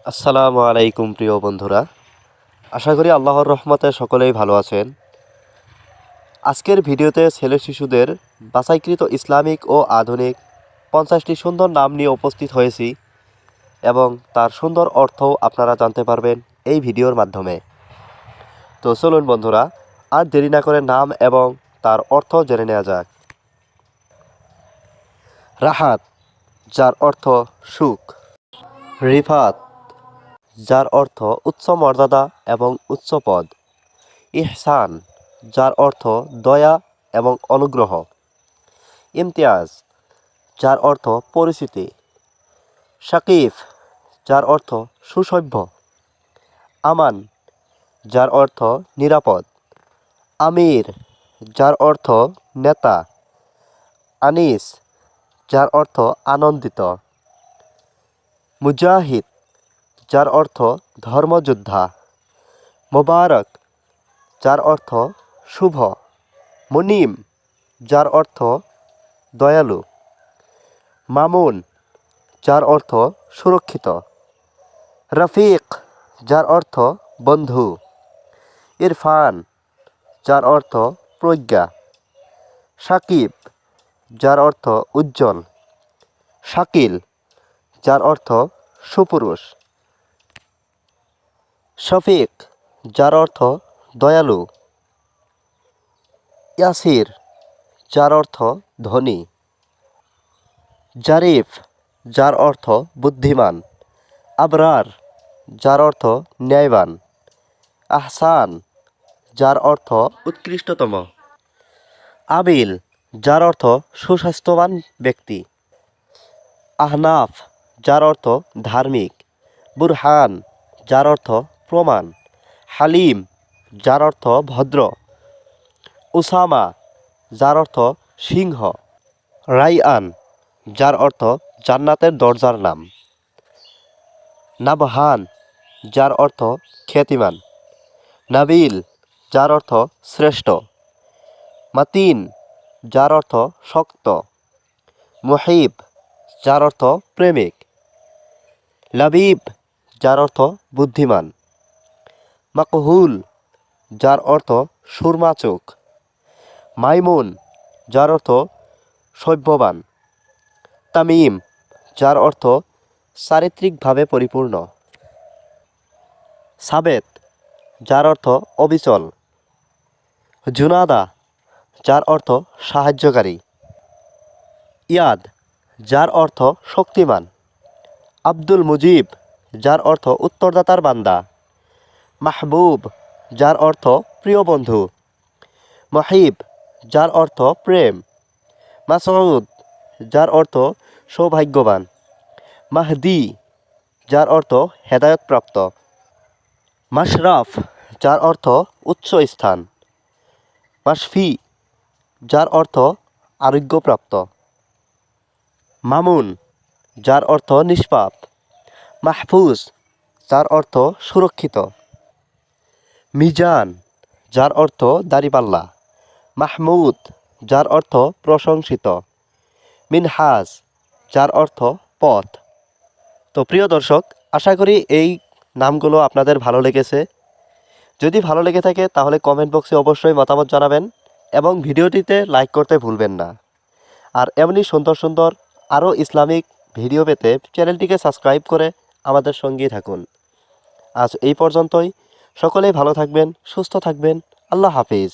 আসসালামু আলাইকুম প্রিয় বন্ধুরা, আশা করি আল্লাহর রহমতে সকলেই ভালো আছেন। আজকের ভিডিওতে ছেলে শিশুদের বাছাইকৃত ইসলামিক ও আধুনিক 50টি সুন্দর নাম নিয়ে উপস্থিত হয়েছি এবং তার সুন্দর অর্থও আপনারা জানতে পারবেন এই ভিডিওর মাধ্যমে। তো চলুন বন্ধুরা, আর দেরি না করে নাম এবং তার অর্থ জেনে নেওয়া যাক। রাহাত, যার অর্থ সুখ। রিফাত, যার অর্থ উচ্চ মর্যাদা এবং উচ্চ পদ। ইহসান, যার অর্থ দয়া এবং অনুগ্রহ। ইমতিয়াজ, যার অর্থ পরিচিতি। শাকিফ, যার অর্থ সুসভ্য। আমান, যার অর্থ নিরাপদ। আমির, যার অর্থ নেতা। আনিস, যার অর্থ আনন্দিত। মুজাহিদ, যার অর্থ ধর্মযোদ্ধা। মোবারক, যার অর্থ শুভ। মুনিম, যার অর্থ দয়ালু। মামুন, যার অর্থ সুরক্ষিত। রফিক, যার অর্থ বন্ধু। ইরফান, যার অর্থ প্রজ্ঞা। সাকিব, যার অর্থ উজ্জ্বল। শাকিল, যার অর্থ সুপুরুষ। শফিক, যার অর্থ দয়ালু। ইয়াসির, যার অর্থ ধনী। জারিফ, যার অর্থ বুদ্ধিমান। আবরার, যার অর্থ ন্যায়বান। আহসান, যার অর্থ উৎকৃষ্টতম। আবিল, যার অর্থ সুস্বাস্থ্যবান ব্যক্তি। আহনাফ, যার অর্থ ধার্মিক। বুরহান, যার অর্থ প্রমাণ। হালিম, যার অর্থ ভদ্র। উসামা, যার অর্থ সিংহ। রাইয়ান, যার অর্থ জান্নাতের দরজার নাম। নাবহান, যার অর্থ খ্যাতিমান। নাবিল, যার অর্থ শ্রেষ্ঠ। মাতিন, যার অর্থ শক্ত। মুহিব, যার অর্থ প্রেমিক। লাবিব, যার অর্থ বুদ্ধিমান। মাকহুল, যার অর্থ সুরমা চোখ। মাইমুন, যার অর্থ সভ্যবান। তামিম, যার অর্থ চারিত্রিকভাবে পরিপূর্ণ। সাবেত, যার অর্থ অবিচল। জুনাদা, যার অর্থ সাহায্যকারী। ইয়াদ, যার অর্থ শক্তিমান। আব্দুল মুজিব, যার অর্থ উত্তরদাতার বান্দা। মাহবুব, যার অর্থ প্রিয় বন্ধু। মহিব, যার অর্থ প্রেম। মাসউদ, যার অর্থ সৌভাগ্যবান। মাহদি, যার অর্থ হেদায়তপ্রাপ্ত। মাশরাফ, যার অর্থ উচ্চ স্থান। মাশফি, যার অর্থ আরোগ্যপ্রাপ্ত। মামুন, যার অর্থ নিষ্পাপ। মাহফুজ, যার অর্থ সুরক্ষিত। মিজান, যার অর্থ দাড়িপাল্লা। মাহমুদ, যার অর্থ প্রশংসিত। মিনহাজ, যার অর্থ পথ। তো প্রিয় দর্শক, আশা করি এই নামগুলো আপনাদের ভালো লেগেছে। যদি ভালো লেগে থাকে তাহলে কমেন্ট বক্সে অবশ্যই মতামত জানাবেন এবং ভিডিওটিতে লাইক করতে ভুলবেন না। আর এমনি সুন্দর সুন্দর আরও ইসলামিক ভিডিও পেতে চ্যানেলটিকে সাবস্ক্রাইব করে আমাদের সঙ্গেই থাকুন। আজ এই পর্যন্তই। সকলেই ভালো থাকবেন, সুস্থ থাকবেন। আল্লাহ হাফিজ।